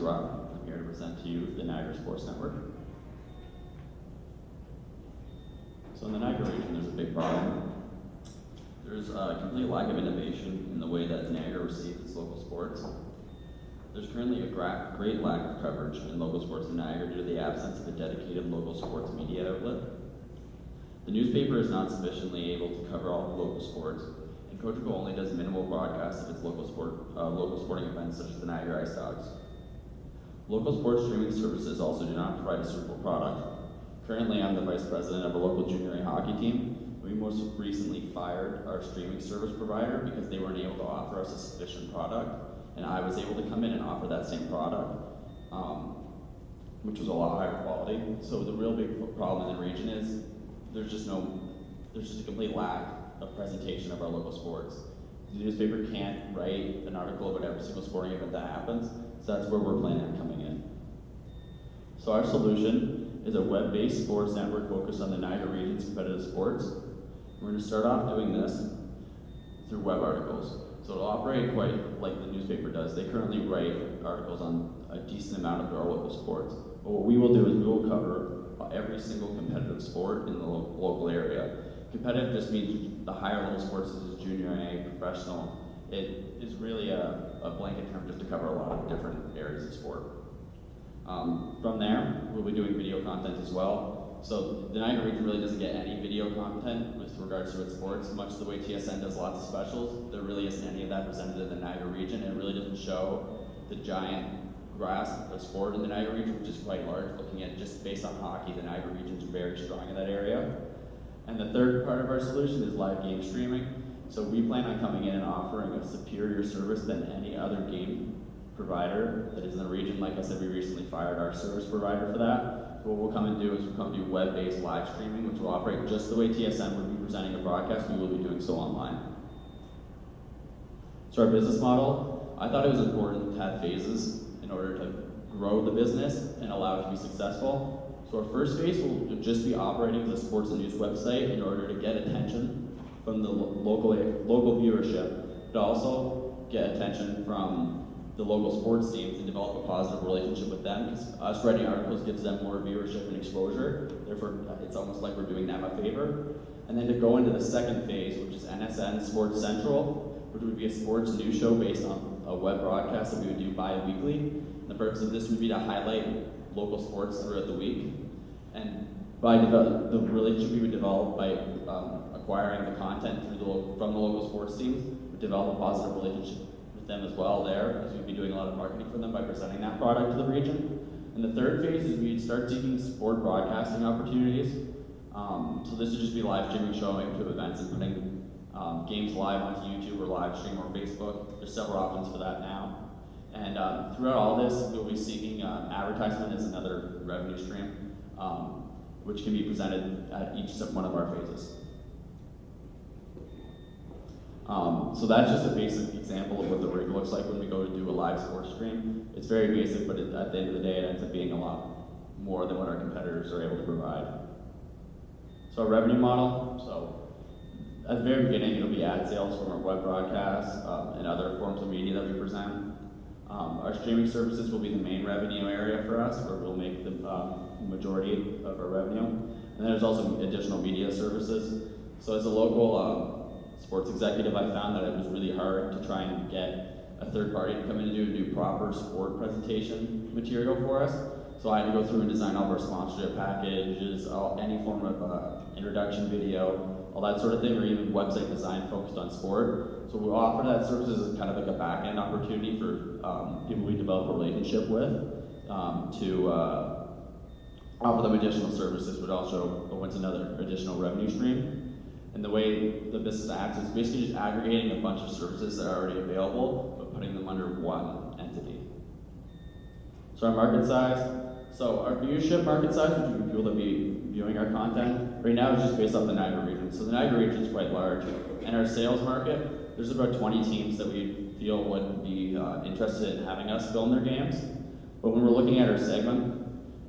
Rob. I'm here to present to you the Niagara Sports Network. So in the Niagara region, there's a big problem. There's a complete lack of innovation in the way that Niagara receives its local sports. There's currently a great lack of coverage in local sports in Niagara due to the absence of a dedicated local sports media outlet. The newspaper is not sufficiently able to cover all local sports, and Cogeco only does minimal broadcasts of its local sporting events such as the Niagara Ice Dogs. Local sports streaming services also do not provide a suitable product. Currently, I'm the vice president of a local junior A hockey team. We most recently fired our streaming service provider because they weren't able to offer us a sufficient product, and I was able to come in and offer that same product, which was a lot higher quality. So the real big problem in the region is there's just a complete lack of presentation of our local sports. The newspaper can't write an article about every single sporting event that happens, so that's where we're planning on coming in. So our solution is a web-based sports network focused on the Niagara region's competitive sports. We're going to start off doing this through web articles. So it'll operate quite like the newspaper does. They currently write articles on a decent amount of our local sports. But what we will do is we will cover every single competitive sport in the local area. Competitive just means the higher level sports such as junior A, professional. It is really a blanket term just to cover a lot of different areas of sport. From there, we'll be doing video content as well. So the Niagara region really doesn't get any video content with regards to its sports, much the way TSN does lots of specials. There really isn't any of that presented in the Niagara region. It really doesn't show the giant grasp of sport in the Niagara region, which is quite large. Looking at just based on hockey, the Niagara region is very strong in that area. And the third part of our solution is live game streaming. So we plan on coming in and offering a superior service than any other game provider that is in the region. Like I said, we recently fired our service provider for that. So what we'll come and do is we'll come do web-based live streaming, which will operate just the way TSN would be presenting a broadcast. We will be doing so online. So our business model, I thought it was important to have phases in order to grow the business and allow it to be successful. So our first phase will just be operating as a sports and news website in order to get attention from the local viewership, but also get attention from the local sports teams and develop a positive relationship with them, because us writing articles gives them more viewership and exposure. Therefore, it's almost like we're doing them a favor. And then to go into the second phase, which is NSN Sports Central, which would be a sports news show based on a web broadcast that we would do bi-weekly. And the purpose of this would be to highlight local sports throughout the week. And by the relationship we would develop by acquiring the content from the local sports teams, we develop a positive relationship with them as well there, as we'd be doing a lot of marketing for them by presenting that product to the region. And the third phase is we'd start seeking sport broadcasting opportunities. So this would just be live streaming, showing to events and putting games live onto YouTube or live stream or Facebook. There's several options for that now. And throughout all this, we'll be seeking advertisement as another revenue stream, which can be presented at each one of our phases. So that's just a basic example of what the rig looks like when we go to do a live sports stream. It's very basic, but at the end of the day, it ends up being a lot more than what our competitors are able to provide. So our revenue model, so at the very beginning, it'll be ad sales from our web broadcasts and other forms of media that we present. Our streaming services will be the main revenue area for us, where we'll make the majority of our revenue. And then there's also additional media services. So as a local sports executive, I found that it was really hard to try and get a third party to come in and do proper sport presentation material for us. So I had to go through and design all of our sponsorship packages, any form of introduction video, all that sort of thing, or even website design focused on sport. So we offer that services as kind of like a back-end opportunity for people we develop a relationship with to offer them additional services, but also once another additional revenue stream. And the way the business acts is basically just aggregating a bunch of services that are already available, but putting them under one entity. So our market size. So our viewership market size, which would be people that be viewing our content, right now is just based off the Niagara region. So the Niagara region is quite large. And our sales market, there's about 20 teams that we feel would be interested in having us film their games. But when we're looking at our segment,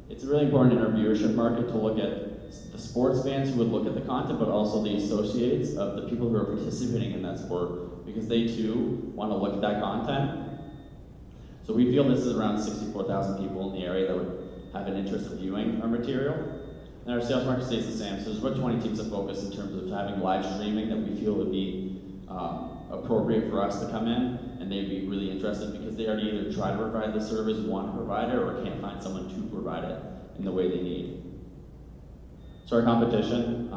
it's really important in our viewership market to look at the sports fans who would look at the content, but also the associates of the people who are participating in that sport, because they too want to look at that content. So we feel this is around 64,000 people in the area that would have an interest in viewing our material. And our sales market stays the same. So there's about 20 teams that focus in terms of having live streaming that we feel would be appropriate for us to come in, and they'd be really interested because they already either try to provide the service, want to provide it, or can't find someone to provide it in the way they need. So our competition,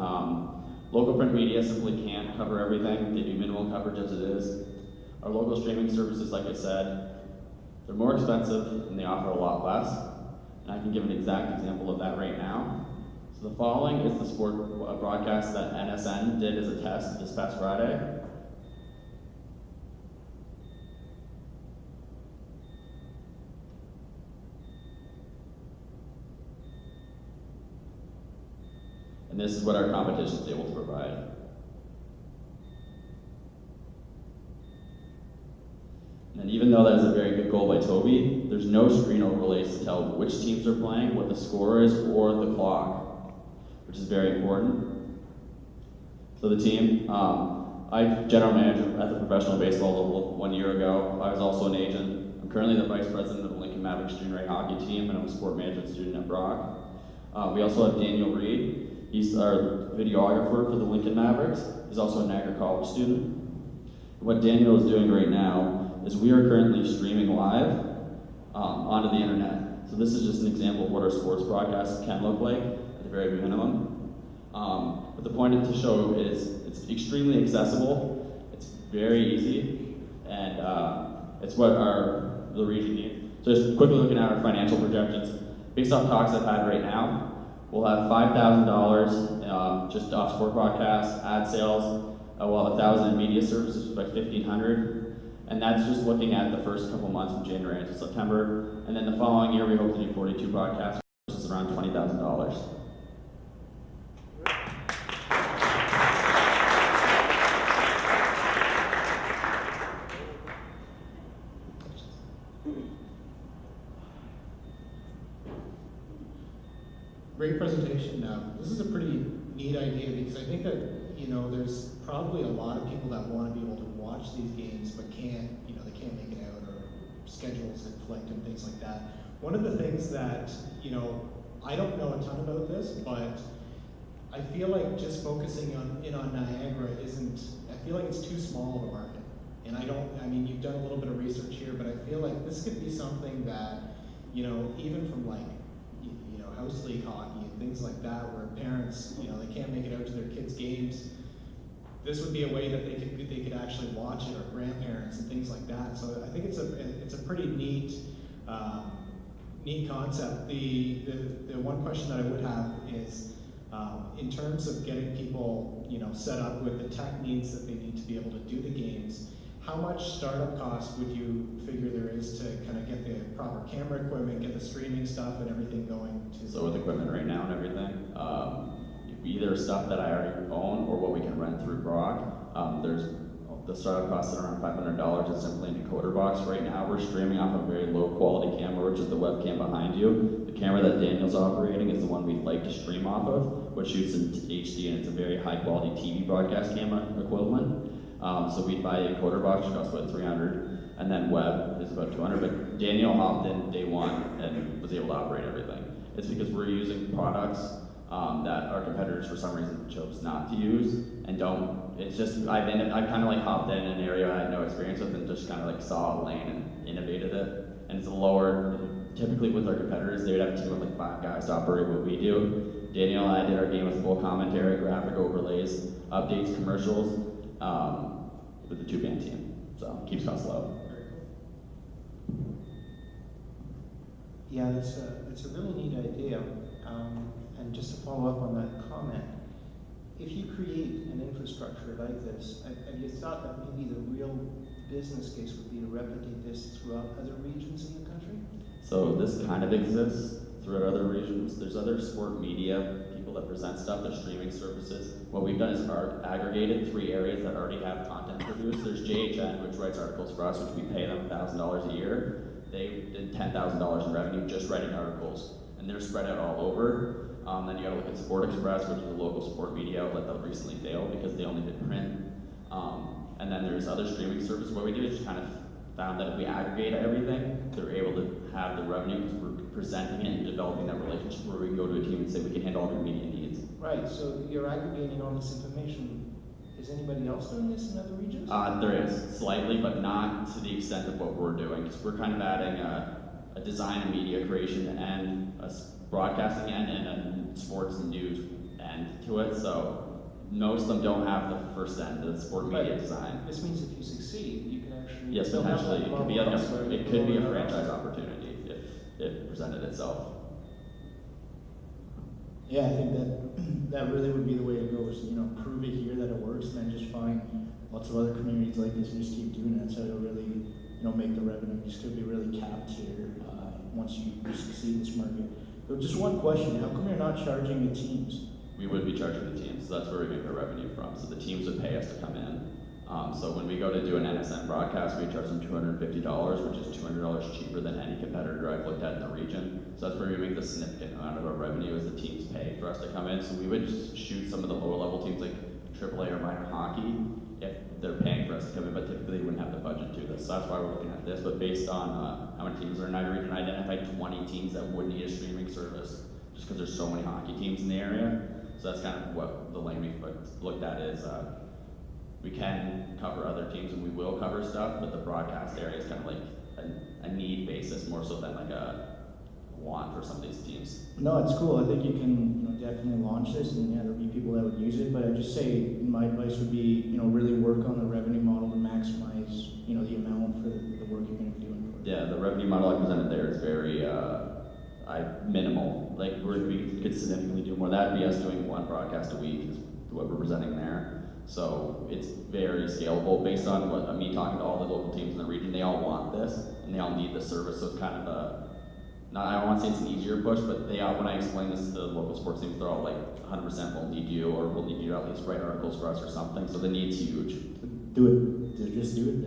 local print media simply can't cover everything. They do minimal coverage as it is. Our local streaming services, like I said, they're more expensive and they offer a lot less. And I can give an exact example of that right now. So the following is the sport broadcast that NSN did as a test this past Friday. And this is what our competition is able to provide. And even though that is a very good goal by Toby, there's no screen overlays to tell which teams are playing, what the score is, or the clock, which is very important. So the team, I general manager at the professional baseball level 1 year ago. I was also an agent. I'm currently the vice president of the Lincoln Mavericks junior A hockey team, and I'm a sport management student at Brock. We also have Daniel Reed. He's our videographer for the Lincoln Mavericks. He's also a Niagara College student. What Daniel is doing right now is we are currently streaming live onto the internet. So this is just an example of what our sports broadcasts can look like at the very minimum. But the point to show is it's extremely accessible, it's very easy, and it's what the region needs. So just quickly looking at our financial projections, based off talks I've had right now, we'll have $5,000 just off sport broadcasts, ad sales. We'll have 1,000 in media services, by 1,500. And that's just looking at the first couple months from January into September. And then the following year, we hope to do 42 broadcasts, which is around $20,000. Great presentation. This is a pretty neat idea because I think that, there's probably a lot of people that want to be able to watch these games but can't, they can't make it out, or schedules conflict and things like that. One of the things that, I don't know a ton about this, but I feel like just focusing on Niagara I feel like it's too small of a market. And you've done a little bit of research here, but I feel like this could be something that, even from house league hockey and things like that, where parents, they can't make it out to their kids' games. This would be a way that they could actually watch it, or grandparents and things like that. So I think it's a pretty neat concept. The one question that I would have is, in terms of getting people set up with the tech needs that they need to be able to do the games, how much startup cost would you figure there is to kind of get the proper camera equipment, get the streaming stuff and everything going? So with equipment right now and everything, either stuff that I already own or what we can rent through Brock. There's the startup costs at around $500. It's simply a decoder box. Right now we're streaming off a very low quality camera, which is the webcam behind you. The camera that Daniel's operating is the one we'd like to stream off of, which shoots in HD, and it's a very high quality TV broadcast camera equivalent. So we'd buy a decoder box, which costs about $300, and then web is about $200. But Daniel hopped in day one and was able to operate everything. It's because we're using products that our competitors for some reason chose not to use and don't. It's just I kind of hopped in an area I had no experience with and just kind of saw a lane and innovated it. And it's a lower. Typically with our competitors, they would have a team of 5 guys to operate what we do. Daniel and I did our game with full commentary, graphic overlays, updates, commercials, with the 2-man team. So keeps costs low. Yeah, it's a really neat idea. And just to follow up on that comment, if you create an infrastructure like this, have you thought that maybe the real business case would be to replicate this throughout other regions in the country? So this kind of exists throughout other regions. There's other sport media people that present stuff, there's streaming services. What we've done is aggregated 3 areas that already have content produced. There's JHN, which writes articles for us, which we pay them $1,000 a year. They did $10,000 in revenue just writing articles, and they're spread out all over. Then you got to look at Sport Express, which is a local sport media outlet that recently failed because they only did print. And then there's other streaming services. What we do is just kind of found that if we aggregate everything, they're able to have the revenue because we're presenting it and developing that relationship where we can go to a team and say we can handle all their media needs. Right, so you're aggregating all this information. Is anybody else doing this in other regions? There is, slightly, but not to the extent of what we're doing, because we're kind of adding a design and media creation and a broadcasting end and a sports and news end to it, so most of them don't have the first end, the sport media Right. design. This means if you succeed, you can actually... Yes, build up potentially, that it could be bubble like elsewhere. it could be a franchise opportunity if it presented itself. Yeah, I think that really would be the way to go, is, prove it here that it works, and then just find lots of other communities like this and just keep doing it. That's how you'll really, make the revenue. You still be really capped here once you succeed in this market. But just one question, how come you're not charging the teams? We would be charging the teams, so that's where we make our revenue from. So the teams would pay us to come in. So when we go to do an NSN broadcast, we charge them $250, which is $200 cheaper than any competitor I've looked at in the region. So that's where we make the significant amount of our revenue, is the teams pay for us to come in. So we would just shoot some of the lower level teams like AAA or minor hockey if they're paying for us to come in, but typically they wouldn't have the budget to do this. So that's why we're looking at this. But based on how many teams are in our region, I identified 20 teams that would need a streaming service just because there's so many hockey teams in the area. So that's kind of what the lane we've looked at is we can cover other teams and we will cover stuff, but the broadcast area is kind of like a need basis more so than like a want for some of these teams. No, it's cool. I think you can, definitely launch this, and there'll be people that would use it. But I'd just say my advice would be, really work on the revenue model to maximize, the amount for the work you're going to be doing. Yeah, the revenue model I presented there is very minimal. Like we could significantly do more. That'd be us doing one broadcast a week is what we're presenting there. So it's very scalable based on what me talking to all the local teams in the region. They all want this and they all need the service. So it's kind of I don't want to say it's an easier push, but they all, when I explain this to the local sports teams, they're all like 100% we'll need you, or we'll need you to at least write articles for us or something. So the need's huge. Do it. Just do it then.